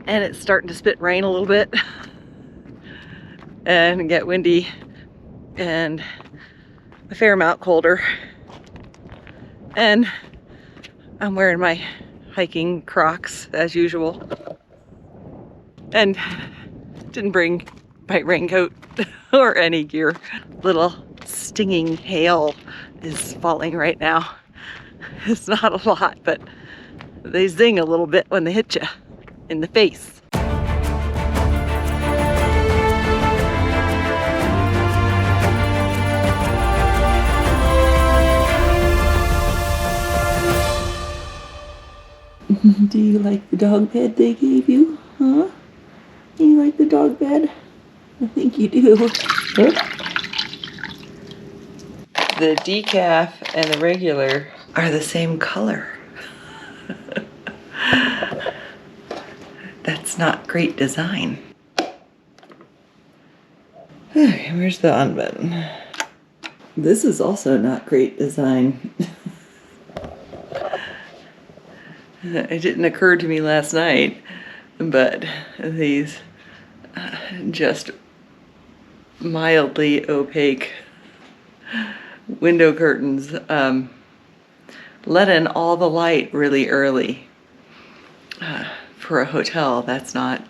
and it's starting to spit rain a little bit and get windy and a fair amount colder. And I'm wearing my hiking Crocs as usual and didn't bring my raincoat or any gear. Little stinging hail is falling right now. It's not a lot, but they zing a little bit when they hit you in the face. Do you like the dog bed they gave you? Huh? Do you like the dog bed? I think you do. Huh? The decaf and the regular are the same color. That's not great design. Okay, where's the on button? This is also not great design. It didn't occur to me last night, but these just mildly opaque window curtains let in all the light really early. For a hotel, that's not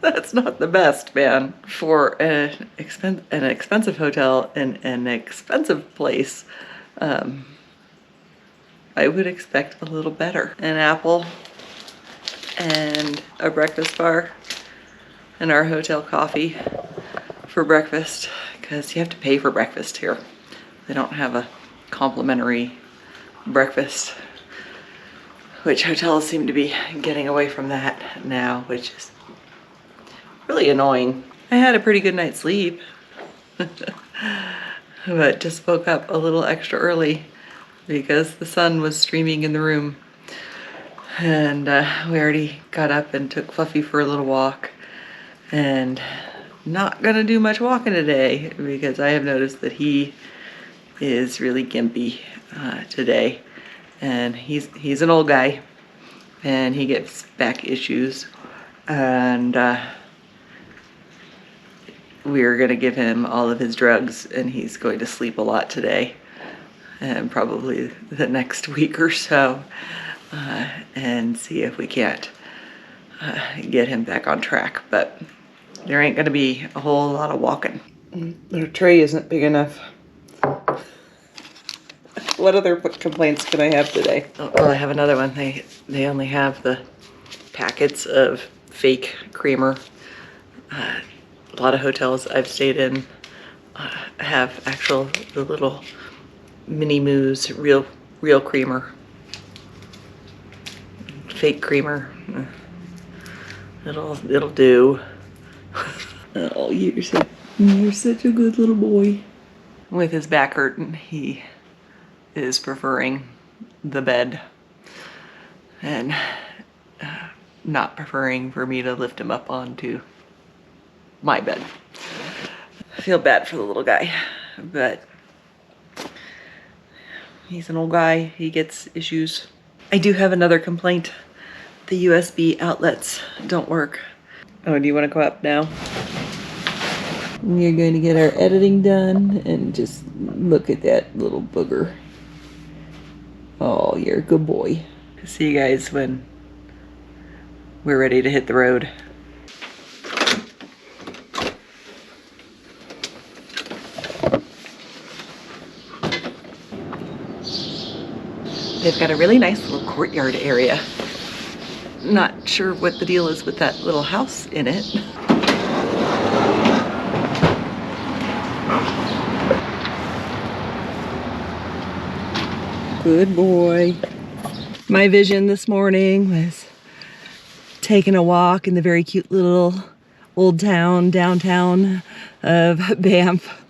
that's not the best, man. For an expensive hotel in an expensive place, I would expect a little better. An apple and a breakfast bar and our hotel coffee for breakfast, because you have to pay for breakfast here. They don't have a complimentary breakfast, which hotels seem to be getting away from that now, which is really annoying. I had a pretty good night's sleep, but just woke up a little extra early because the sun was streaming in the room. And we already got up and took Fluffy for a little walk, and not gonna do much walking today because I have noticed that he is really gimpy today, and he's an old guy and he gets back issues, and we're gonna give him all of his drugs, and he's going to sleep a lot today and probably the next week or so, and see if we can't get him back on track. But there ain't gonna be a whole lot of walking. Their tray isn't big enough. What other complaints can I have today? Oh, well, I have another one. They only have the packets of fake creamer. A lot of hotels I've stayed in have the little mini moos, real creamer. Fake creamer. It'll do. Oh, you're such a good little boy. With his back hurting, he is preferring the bed and not preferring for me to lift him up onto my bed. I feel bad for the little guy, but he's an old guy. He gets issues. I do have another complaint. The USB outlets don't work. Oh, do you want to go up now? We're going to get our editing done, and just look at that little booger. Oh, you're a good boy. See you guys when we're ready to hit the road. They've got a really nice little courtyard area. Not sure what the deal is with that little house in it. Good boy. My vision this morning was taking a walk in the very cute little old town, downtown of Banff,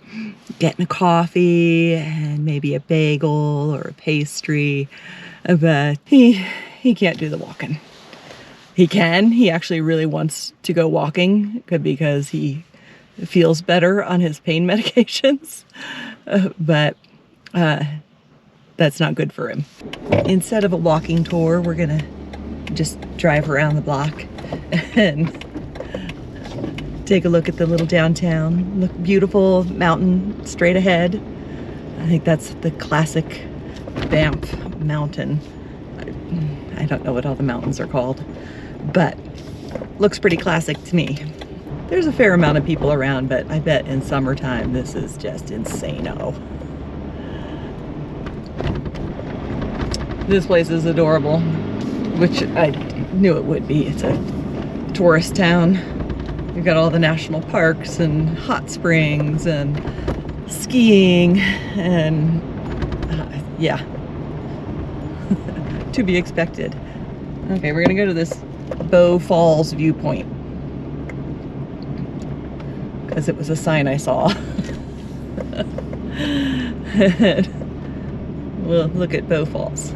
getting a coffee and maybe a bagel or a pastry, but he can't do the walking. He can. He actually really wants to go walking because he feels better on his pain medications, but that's not good for him. Instead of a walking tour, we're gonna just drive around the block and take a look at the little downtown. Look, beautiful mountain straight ahead. I think that's the classic Banff mountain. I don't know what all the mountains are called, but looks pretty classic to me. There's a fair amount of people around, but I bet in summertime this is just insane-o. This place is adorable, which I knew it would be. It's a tourist town. You've got all the national parks and hot springs and skiing and yeah, to be expected. Okay, we're gonna go to this Banff Falls viewpoint because it was a sign I saw. We'll look at Banff Falls.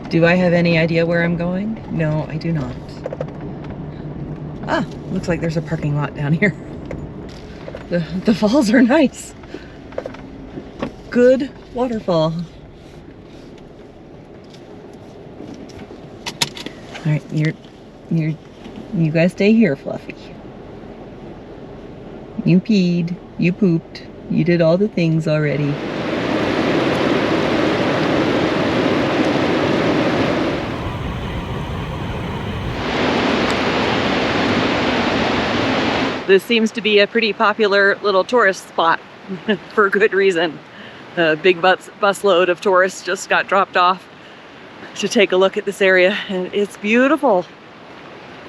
Do I have any idea where I'm going? No, I do not. Ah, looks like there's a parking lot down here. The falls are nice. Good waterfall. All right, you guys stay here, Fluffy. You peed, you pooped, you did all the things already. This seems to be a pretty popular little tourist spot for good reason. A big busload of tourists just got dropped off to take a look at this area, and it's beautiful.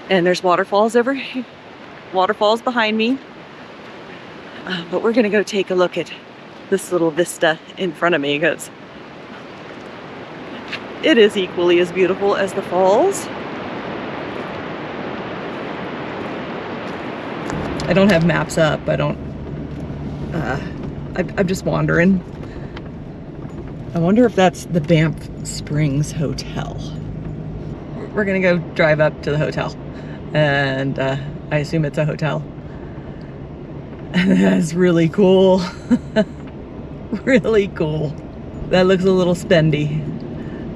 And there's waterfalls behind me. But we're gonna go take a look at this little vista in front of me because it is equally as beautiful as the falls. I don't have maps up. I'm just wandering. I wonder if that's the Banff Springs Hotel. We're gonna go drive up to the hotel, and I assume it's a hotel. That's really cool. Really cool. That looks a little spendy.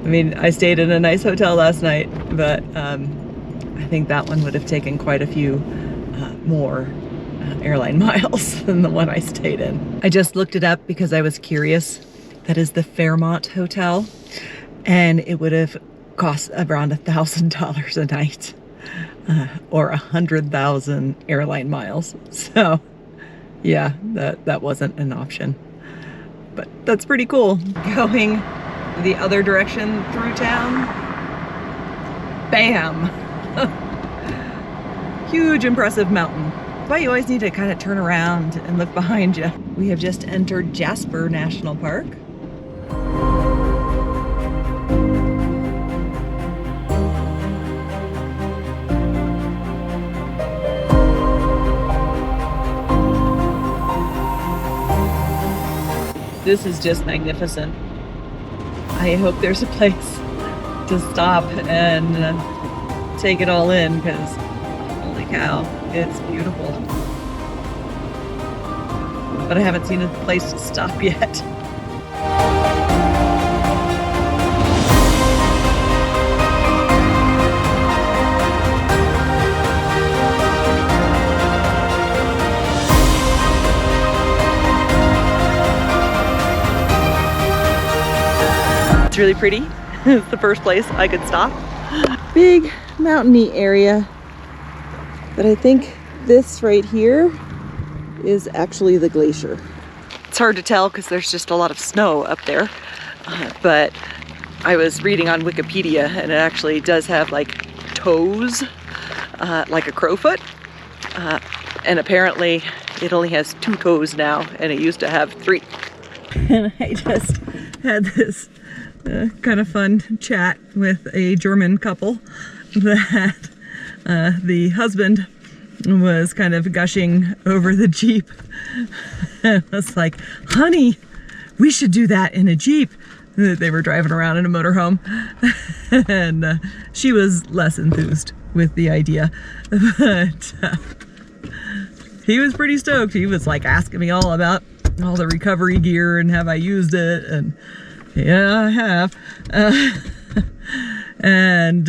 I mean, I stayed in a nice hotel last night, but I think that one would have taken quite a few more airline miles than the one I stayed in. I just looked it up because I was curious. That is the Fairmont Hotel, and it would have cost around $1,000 a night, or 100,000 airline miles. So yeah, that wasn't an option, but that's pretty cool. Going the other direction through town, bam. Huge impressive mountain. That's why you always need to kind of turn around and look behind you. We have just entered Jasper National Park. This is just magnificent. I hope there's a place to stop and take it all in, because holy cow, it's beautiful. But I haven't seen a place to stop yet. It's really pretty. It's the first place I could stop. Big mountainy area. But I think this right here is actually the glacier. It's hard to tell because there's just a lot of snow up there. But I was reading on Wikipedia, and it actually does have like toes, like a crowfoot. And apparently it only has 2 toes now, and it used to have 3. And I just had this kind of fun chat with a German couple that the husband was kind of gushing over the Jeep. And I was like, honey, we should do that in a Jeep. They were driving around in a motorhome, and she was less enthused with the idea, but he was pretty stoked. He was like asking me all about all the recovery gear and have I used it, and yeah, I have. And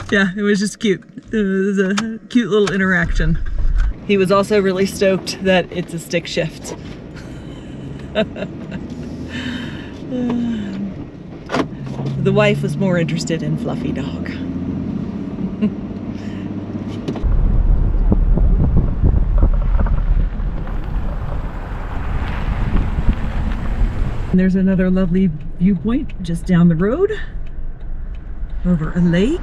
yeah, it was just cute. There's a cute little interaction. He was also really stoked that it's a stick shift. The wife was more interested in Fluffy Dog. And there's another lovely viewpoint just down the road over a lake.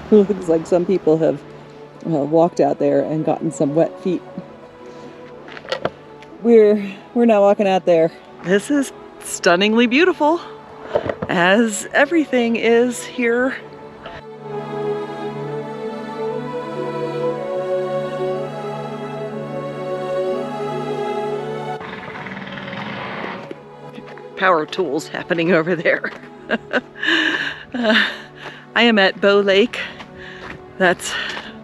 Looks like some people have walked out there and gotten some wet feet. We're not walking out there. This is stunningly beautiful, as everything is here. Power tools happening over there. I am at Bow Lake. That's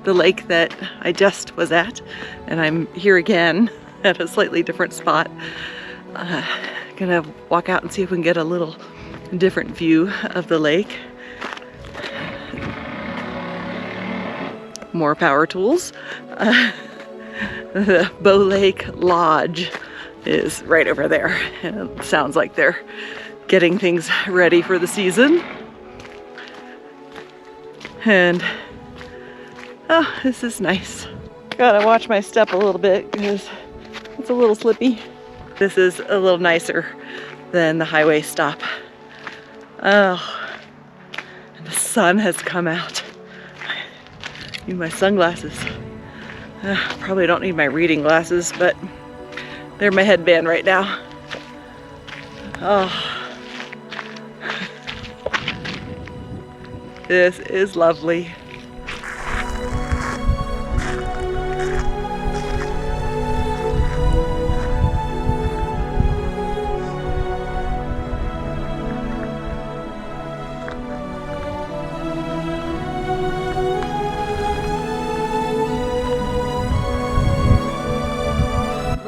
the lake that I just was at, and I'm here again at a slightly different spot. Gonna walk out and see if we can get a little different view of the lake. More power tools. The Bow Lake Lodge is right over there, and it sounds like they're getting things ready for the season. And oh, this is nice. Gotta watch my step a little bit because it's a little slippy. This is a little nicer than the highway stop. Oh, and the sun has come out. I need my sunglasses. Probably don't need my reading glasses, but they're my headband right now. Oh, this is lovely.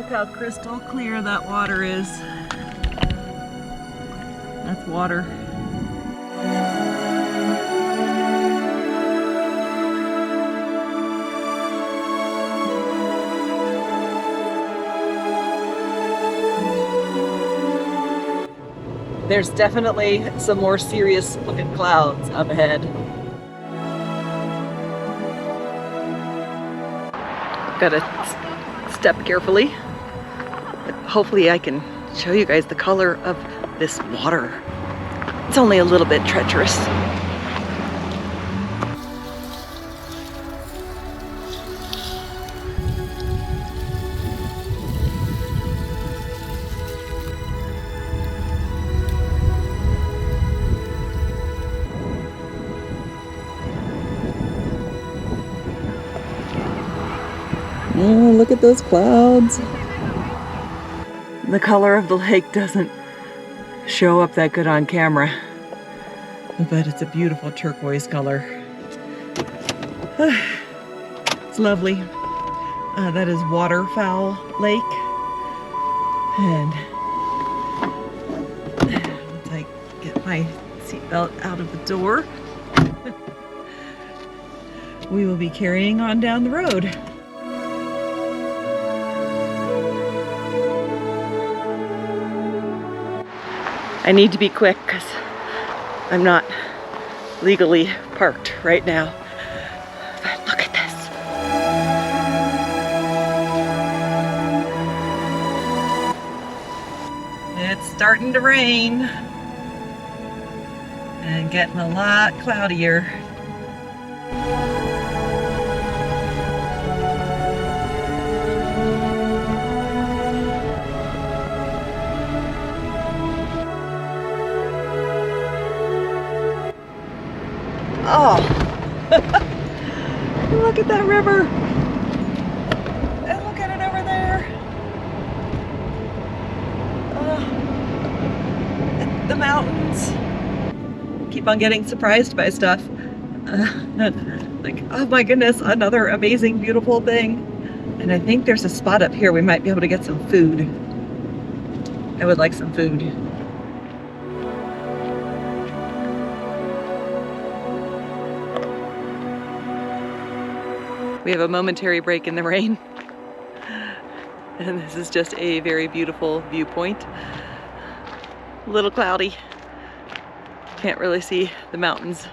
How crystal clear that water is. That's water. There's definitely some more serious looking clouds up ahead. Gotta step carefully. Hopefully I can show you guys the color of this water. It's only a little bit treacherous. Oh, look at those clouds. The color of the lake doesn't show up that good on camera, but it's a beautiful turquoise color. It's lovely. That is Waterfowl Lake. And once I get my seatbelt out of the door, we will be carrying on down the road. I need to be quick because I'm not legally parked right now. But look at this. It's starting to rain and getting a lot cloudier. Oh, look at that river. And look at it over there. Oh, the mountains. Keep on getting surprised by stuff. Like, oh my goodness, another amazing, beautiful thing. And I think there's a spot up here we might be able to get some food. I would like some food. We have a momentary break in the rain. And this is just a very beautiful viewpoint. A little cloudy. Can't really see the mountains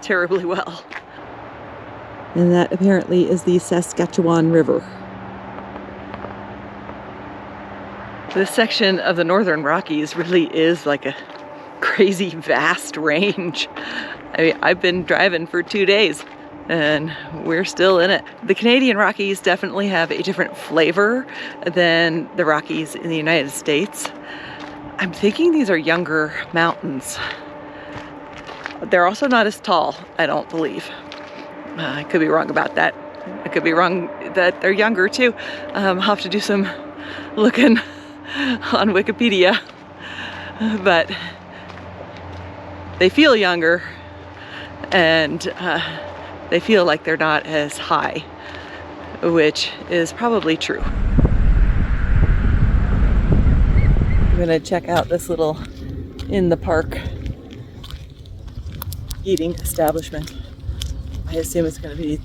terribly well. And that apparently is the Saskatchewan River. This section of the Northern Rockies really is like a crazy vast range. I mean, I've been driving for 2 days and we're still in it. The Canadian Rockies definitely have a different flavor than the Rockies in the United States. I'm thinking these are younger mountains. They're also not as tall, I don't believe. I could be wrong about that. I could be wrong that they're younger too. I'll have to do some looking on Wikipedia, but they feel younger and they feel like they're not as high, which is probably true. I'm gonna check out this little in the park eating establishment. I assume it's gonna be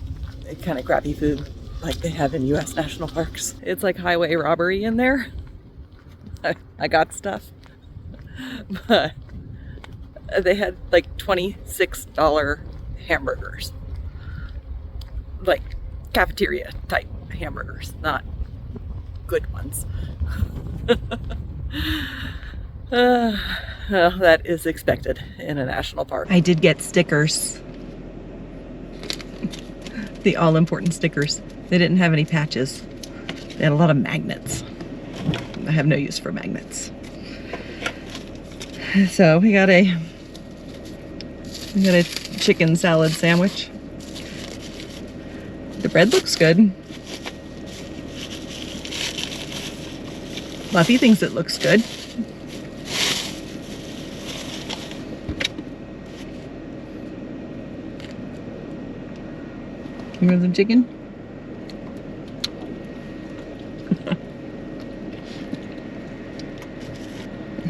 kind of crappy food like they have in US national parks. It's like highway robbery in there. I got stuff, but they had like $26 hamburgers. Like cafeteria type hamburgers, not good ones. Well, that is expected in a national park. I did get stickers. The all-important stickers. They didn't have any patches. They had a lot of magnets. I have no use for magnets. So we got a chicken salad sandwich. The bread looks good. Fluffy thinks it looks good. You want some chicken?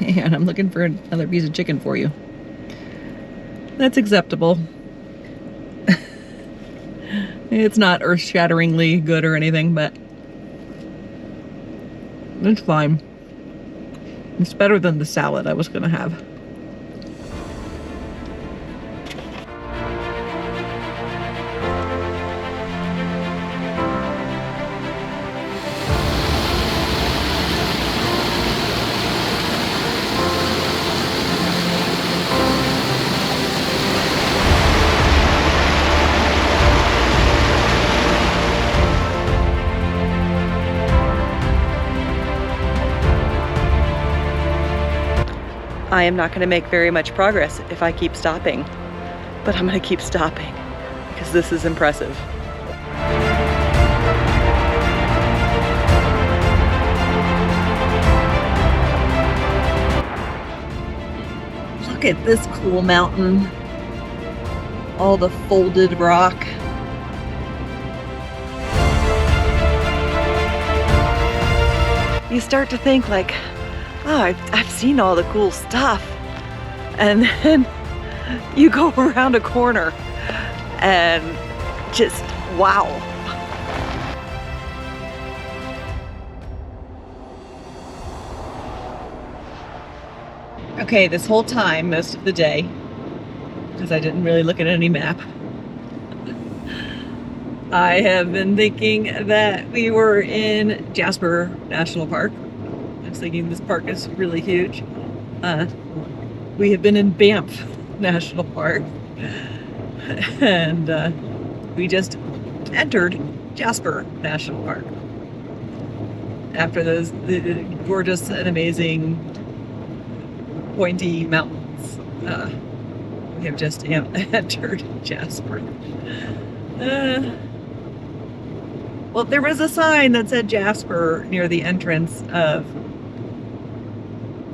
And I'm looking for another piece of chicken for you. That's acceptable. It's not earth-shatteringly good or anything, but it's fine. It's better than the salad I was gonna have. I am not going to make very much progress if I keep stopping, but I'm going to keep stopping because this is impressive. Look at this cool mountain. All the folded rock. You start to think like, oh, I've seen all the cool stuff. And then you go around a corner and just, wow. Okay, this whole time, most of the day, because I didn't really look at any map, I have been thinking that we were in Jasper National Park. I was thinking this park is really huge. We have been in Banff National Park, and we just entered Jasper National Park after those gorgeous and amazing pointy mountains. We have just entered Jasper. Well, there was a sign that said Jasper near the entrance of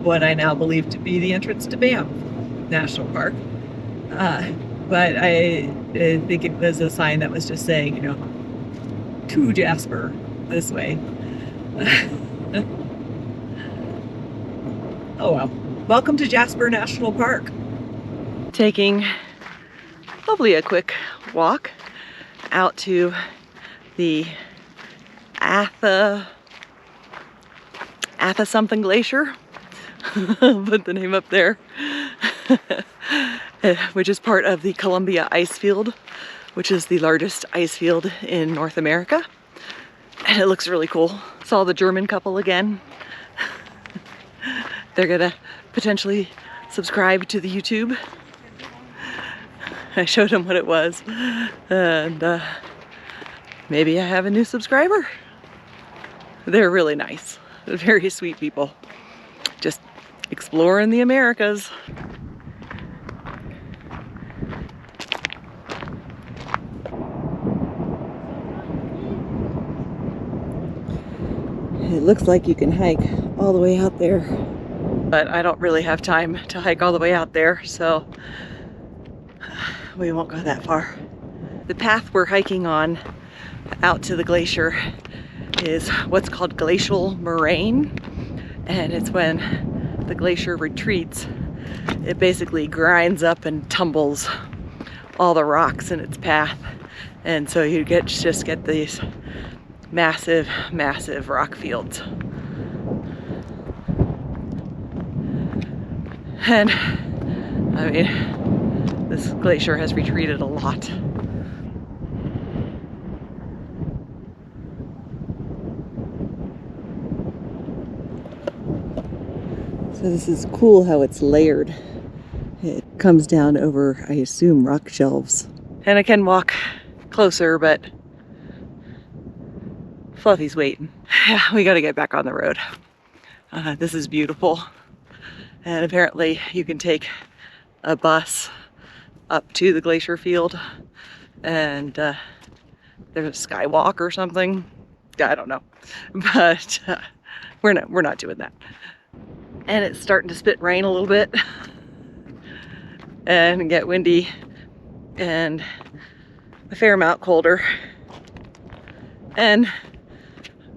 what I now believe to be the entrance to Banff National Park. But I think it was a sign that was just saying, you know, to Jasper, this way. Oh well. Welcome to Jasper National Park. Taking hopefully a quick walk out to the Atha something glacier. Put the name up there. Which is part of the Columbia Icefield, which is the largest ice field in North America. And it looks really cool. Saw the German couple again. They're gonna potentially subscribe to the YouTube. I showed them what it was, and maybe I have a new subscriber. They're really nice, very sweet people. Just exploring the Americas. It looks like you can hike all the way out there, but I don't really have time to hike all the way out there, so we won't go that far. The path we're hiking on out to the glacier is what's called glacial moraine, and it's when the glacier retreats, it basically grinds up and tumbles all the rocks in its path, and so you just get these massive, massive rock fields. And I mean, this glacier has retreated a lot. So this is cool how it's layered. It comes down over, I assume, rock shelves. And I can walk closer, but Fluffy's waiting. Yeah, we gotta get back on the road. This is beautiful. And apparently you can take a bus up to the glacier field, and there's a skywalk or something. I don't know, but we're not doing that. And it's starting to spit rain a little bit and get windy and a fair amount colder. And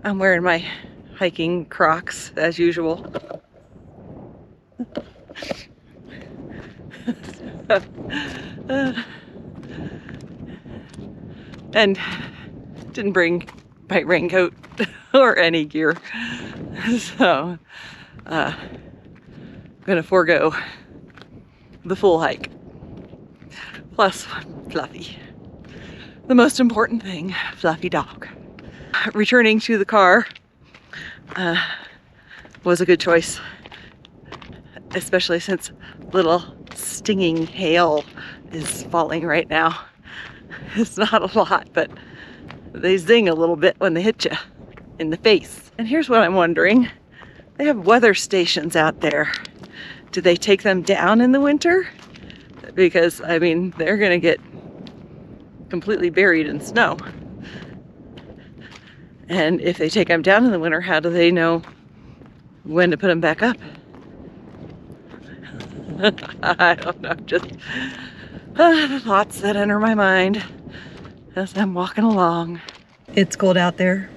I'm wearing my hiking Crocs as usual. And didn't bring my raincoat or any gear, so I'm gonna forego the full hike. Plus Fluffy, the most important thing, Fluffy dog. Returning to the car was a good choice, especially since little stinging hail is falling right now. It's not a lot, but they zing a little bit when they hit you in the face. And here's what I'm wondering. They have weather stations out there. Do they take them down in the winter? Because, I mean, they're gonna get completely buried in snow. And if they take them down in the winter, how do they know when to put them back up? I don't know, just the thoughts that enter my mind as I'm walking along. It's cold out there,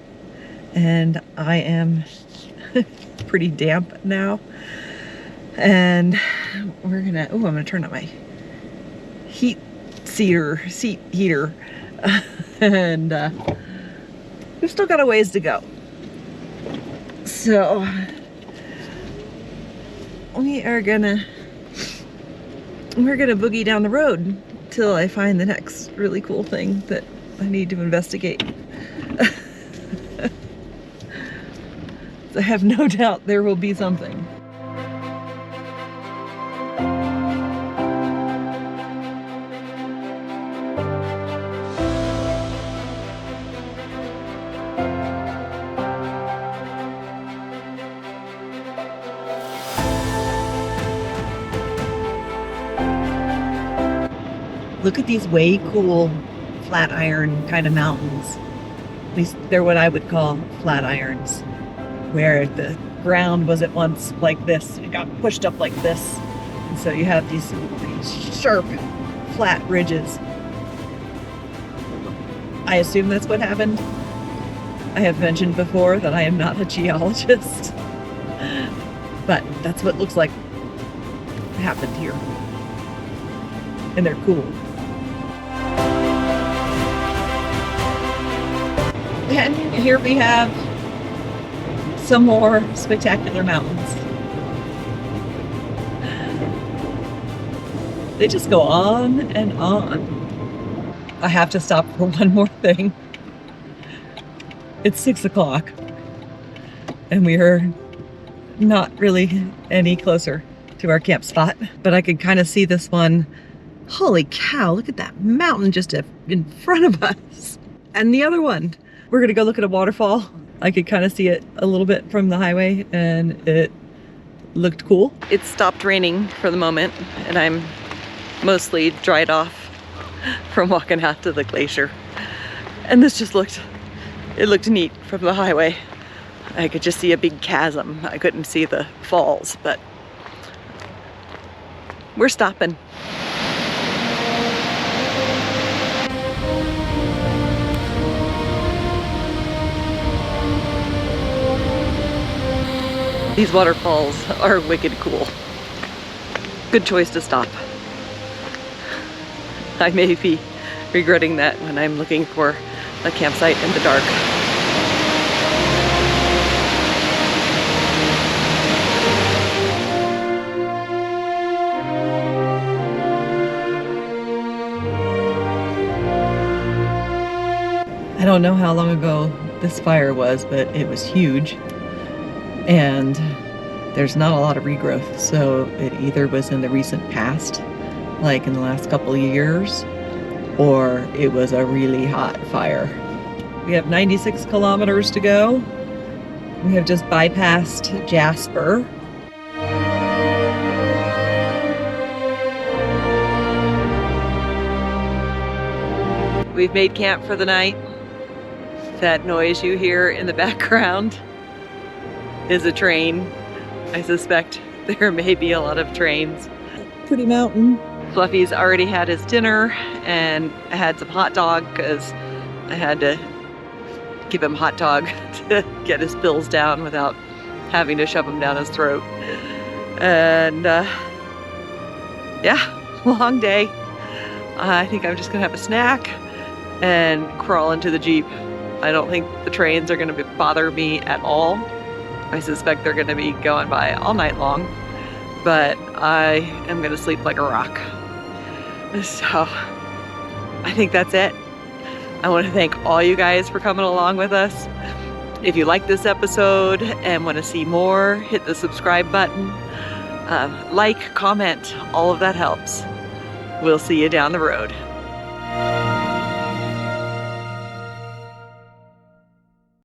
and I am pretty damp now. And we're gonna, I'm gonna turn up my seat heater. And we've still got a ways to go. So we're gonna boogie down the road till I find the next really cool thing that I need to investigate. I have no doubt there will be something. Look at these way cool flat iron kind of mountains. At least they're what I would call flat irons, where the ground was at once like this. It got pushed up like this. And so you have these sharp, flat ridges. I assume that's what happened. I have mentioned before that I am not a geologist. but that's what looks like happened here. And they're cool. And here we have some more spectacular mountains. They just go on and on. I have to stop for one more thing. It's 6 o'clock and we are not really any closer to our camp spot, but I could kind of see this one. Holy cow, look at that mountain just in front of us. And the other one, we're gonna go look at a waterfall. I could kind of see it a little bit from the highway and it looked cool. It stopped raining for the moment and I'm mostly dried off from walking out to the glacier. And this just looked neat from the highway. I could just see a big chasm. I couldn't see the falls, but we're stopping. These waterfalls are wicked cool. Good choice to stop. I may be regretting that when I'm looking for a campsite in the dark. I don't know how long ago this fire was, but it was huge. And there's not a lot of regrowth, so it either was in the recent past, like in the last couple of years, or it was a really hot fire. We have 96 kilometers to go. We have just bypassed Jasper. We've made camp for the night. That noise you hear in the background is a train. I suspect there may be a lot of trains. Pretty mountain. Fluffy's already had his dinner and I had some hot dog because I had to give him hot dog to get his pills down without having to shove them down his throat. And yeah, long day. I think I'm just gonna have a snack and crawl into the Jeep. I don't think the trains are gonna bother me at all. I suspect they're gonna be going by all night long, but I am gonna sleep like a rock. So I think that's it. I want to thank all you guys for coming along with us. If you like this episode and want to see more, hit the subscribe button. Like, comment, all of that helps. We'll see you down the road.